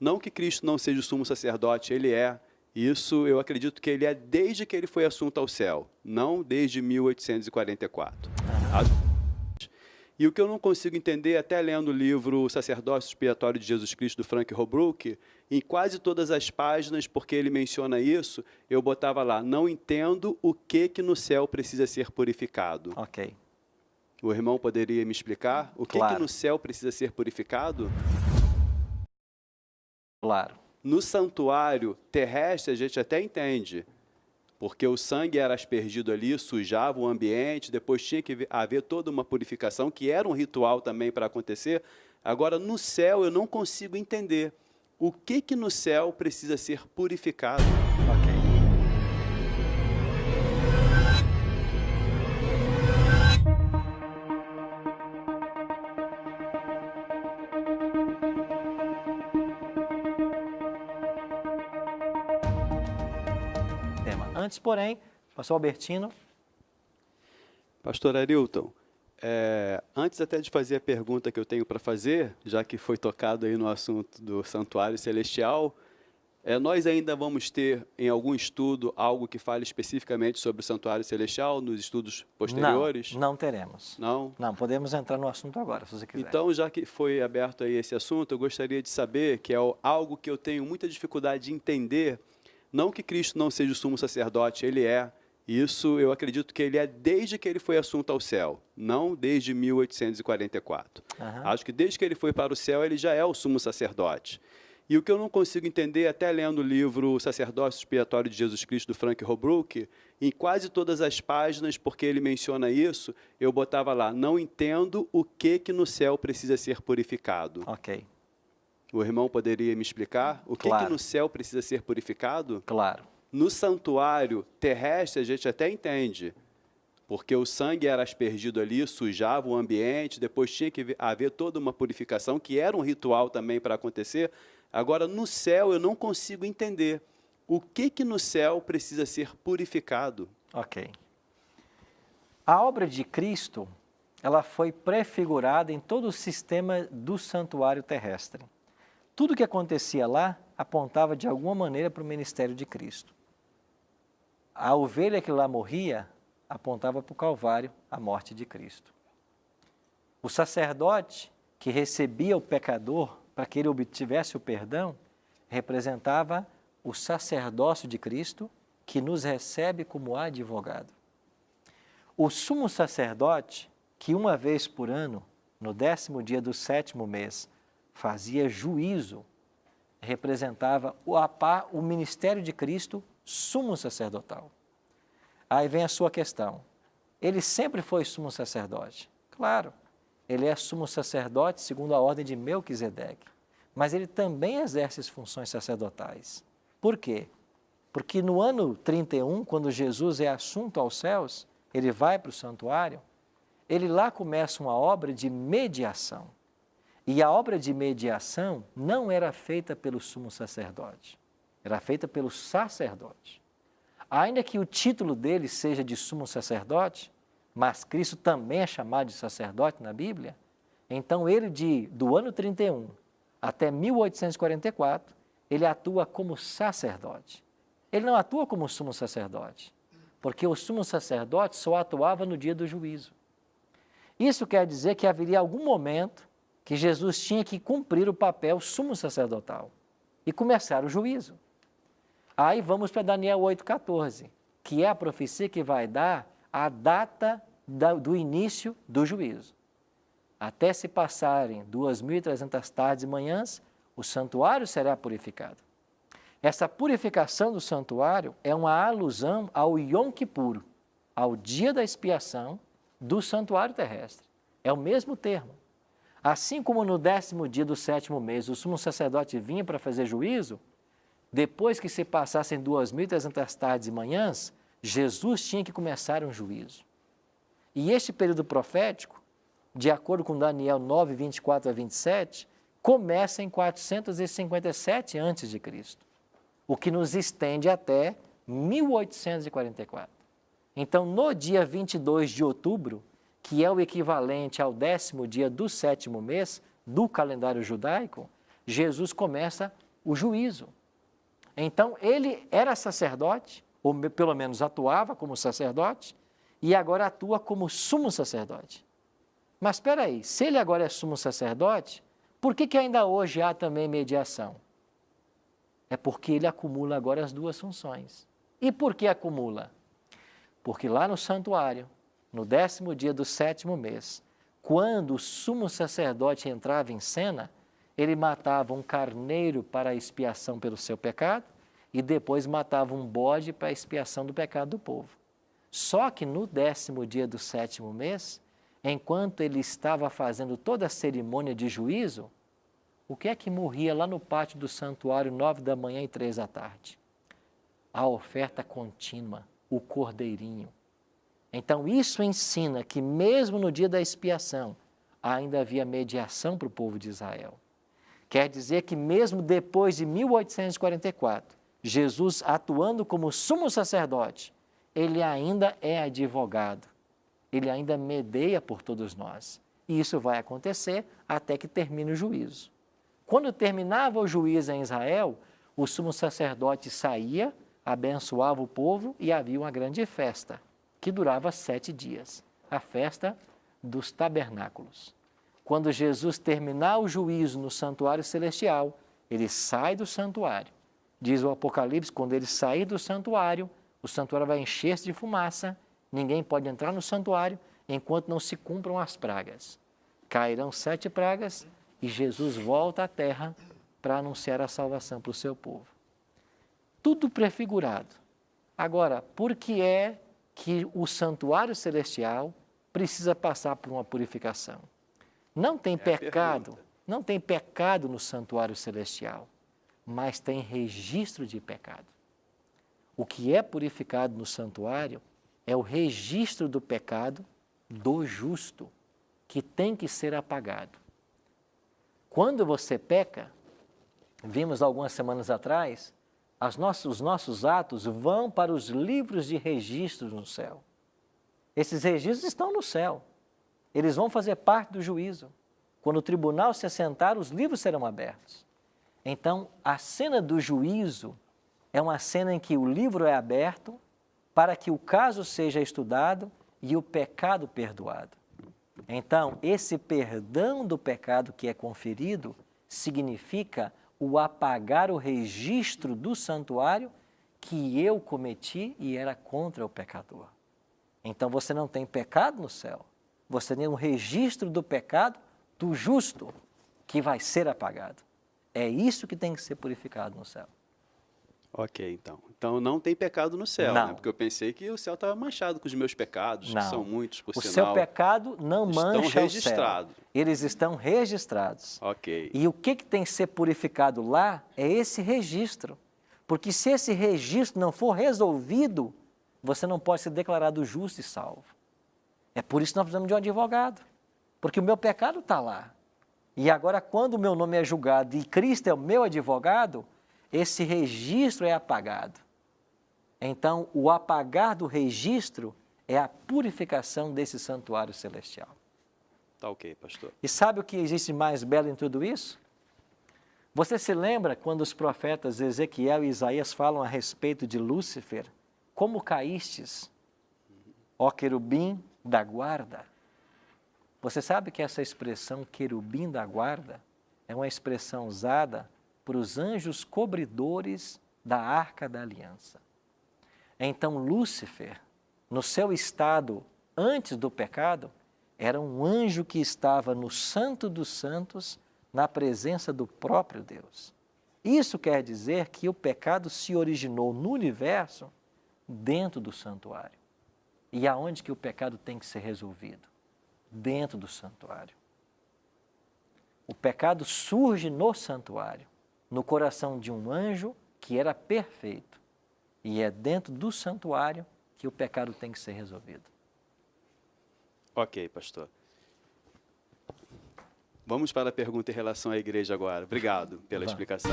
Não que Cristo não seja o sumo sacerdote, ele é. Isso eu acredito que ele é desde que ele foi assunto ao céu, não desde 1844. E o que eu não consigo entender, até lendo o livro O Sacerdócio Expiatório de Jesus Cristo, do Frank Holbrook, em quase todas as páginas, porque ele menciona isso, eu botava lá, não entendo o que no céu precisa ser purificado. Ok. O irmão poderia me explicar? O que no céu precisa ser purificado? Claro. No santuário terrestre, a gente até entende, porque o sangue era aspergido ali, sujava o ambiente, depois tinha que haver toda uma purificação, que era um ritual também para acontecer. Agora, no céu, eu não consigo entender o que no céu precisa ser purificado. Ok. Antes, porém, pastor Albertino. Pastor Arilton, antes até de fazer a pergunta que eu tenho para fazer, já que foi tocado aí no assunto do santuário celestial, nós ainda vamos ter em algum estudo algo que fale especificamente sobre o santuário celestial nos estudos posteriores? Não teremos. Não? Não, podemos entrar no assunto agora, se você quiser. Então, já que foi aberto aí esse assunto, eu gostaria de saber, que é algo que eu tenho muita dificuldade de entender, não que Cristo não seja o sumo sacerdote, ele é. Isso eu acredito que ele é desde que ele foi assunto ao céu, não desde 1844. Acho que desde que ele foi para o céu, ele já é o sumo sacerdote. E o que eu não consigo entender, até lendo o livro O Sacerdócio Expiatório de Jesus Cristo, do Frank Holbrook, em quase todas as páginas, porque ele menciona isso, eu botava lá, não entendo o que no céu precisa ser purificado. Ok. O irmão poderia me explicar? O que no céu precisa ser purificado? Claro. No santuário terrestre, a gente até entende, porque o sangue era aspergido ali, sujava o ambiente, depois tinha que haver toda uma purificação, que era um ritual também para acontecer. Agora, no céu, eu não consigo entender o que no céu precisa ser purificado. Ok. A obra de Cristo, ela foi prefigurada em todo o sistema do santuário terrestre. Tudo que acontecia lá apontava de alguma maneira para o ministério de Cristo. A ovelha que lá morria apontava para o Calvário, a morte de Cristo. O sacerdote que recebia o pecador para que ele obtivesse o perdão, representava o sacerdócio de Cristo, que nos recebe como advogado. O sumo sacerdote, que uma vez por ano, no 10º dia do 7º mês, fazia juízo, representava o ministério de Cristo, sumo sacerdotal. Aí vem a sua questão. Ele sempre foi sumo sacerdote? Claro, ele é sumo sacerdote segundo a ordem de Melquisedeque, mas ele também exerce as funções sacerdotais. Por quê? Porque no ano 31, quando Jesus é assunto aos céus, ele vai para o santuário, ele lá começa uma obra de mediação. E a obra de mediação não era feita pelo sumo sacerdote, era feita pelo sacerdote. Ainda que o título dele seja de sumo sacerdote, mas Cristo também é chamado de sacerdote na Bíblia, então ele do ano 31 até 1844, ele atua como sacerdote. Ele não atua como sumo sacerdote, porque o sumo sacerdote só atuava no dia do juízo. Isso quer dizer que haveria algum momento que Jesus tinha que cumprir o papel sumo sacerdotal e começar o juízo. Aí vamos para Daniel 8,14, que é a profecia que vai dar a data do início do juízo. Até se passarem 2.300 tardes e manhãs, o santuário será purificado. Essa purificação do santuário é uma alusão ao Yom Kippur, ao dia da expiação do santuário terrestre. É o mesmo termo. Assim como no 10º dia do 7º mês o sumo sacerdote vinha para fazer juízo, depois que se passassem 2.300 tardes e manhãs, Jesus tinha que começar um juízo. E este período profético, de acordo com Daniel 9, 24 a 27, começa em 457 a.C., o que nos estende até 1844. Então, no dia 22 de outubro, que é o equivalente ao 10º dia do 7º mês do calendário judaico, Jesus começa o juízo. Então, ele era sacerdote, ou pelo menos atuava como sacerdote, e agora atua como sumo sacerdote. Mas espera aí, se ele agora é sumo sacerdote, por que ainda hoje há também mediação? É porque ele acumula agora as duas funções. E por que acumula? Porque lá no santuário, no 10º dia do 7º mês, quando o sumo sacerdote entrava em cena, ele matava um carneiro para a expiação pelo seu pecado e depois matava um bode para a expiação do pecado do povo. Só que no 10º dia do 7º mês, enquanto ele estava fazendo toda a cerimônia de juízo, o que é que morria lá no pátio do santuário 9 da manhã e 3 da tarde? A oferta contínua, o cordeirinho. Então isso ensina que mesmo no dia da expiação, ainda havia mediação para o povo de Israel. Quer dizer que mesmo depois de 1844, Jesus atuando como sumo sacerdote, ele ainda é advogado, ele ainda medeia por todos nós. E isso vai acontecer até que termine o juízo. Quando terminava o juízo em Israel, o sumo sacerdote saía, abençoava o povo e havia uma grande festa, que durava 7 dias, a festa dos tabernáculos. Quando Jesus terminar o juízo no santuário celestial, ele sai do santuário. Diz o Apocalipse, quando ele sair do santuário, o santuário vai encher-se de fumaça, ninguém pode entrar no santuário enquanto não se cumpram as pragas. Cairão 7 pragas e Jesus volta à terra para anunciar a salvação para o seu povo. Tudo prefigurado. Agora, por que é que o santuário celestial precisa passar por uma purificação? Não tem pecado, não tem pecado no santuário celestial, mas tem registro de pecado. O que é purificado no santuário é o registro do pecado do justo, que tem que ser apagado. Quando você peca, vimos algumas semanas atrás, os nossos atos vão para os livros de registros no céu. Esses registros estão no céu. Eles vão fazer parte do juízo. Quando o tribunal se assentar, os livros serão abertos. Então, a cena do juízo é uma cena em que o livro é aberto para que o caso seja estudado e o pecado perdoado. Então, esse perdão do pecado que é conferido significa o apagar o registro do santuário que eu cometi e era contra o pecador. Então, você não tem pecado no céu, você tem um registro do pecado do justo que vai ser apagado. É isso que tem que ser purificado no céu. Ok, então. Então não tem pecado no céu, Não. né? Porque eu pensei que o céu estava manchado com os meus pecados, Não. que são muitos, por O sinal. seu pecado não mancha estão o registrados. céu. Eles estão registrados. Ok. E o que tem que ser purificado lá é esse registro. Porque se esse registro não for resolvido, você não pode ser declarado justo e salvo. É por isso que nós precisamos de um advogado. Porque o meu pecado está lá. E agora, quando o meu nome é julgado e Cristo é o meu advogado, esse registro é apagado. Então, o apagar do registro é a purificação desse santuário celestial. Tá ok, pastor. E sabe o que existe mais belo em tudo isso? Você se lembra quando os profetas Ezequiel e Isaías falam a respeito de Lúcifer? Como caístes, ó querubim da guarda? Você sabe que essa expressão querubim da guarda é uma expressão usada para os anjos cobridores da Arca da Aliança. Então, Lúcifer, no seu estado antes do pecado, era um anjo que estava no Santo dos Santos, na presença do próprio Deus. Isso quer dizer que o pecado se originou no universo dentro do santuário. E aonde que o pecado tem que ser resolvido? Dentro do santuário. O pecado surge no santuário, no coração de um anjo que era perfeito. E é dentro do santuário que o pecado tem que ser resolvido. Ok, pastor. Vamos para a pergunta em relação à igreja agora. Obrigado pela explicação.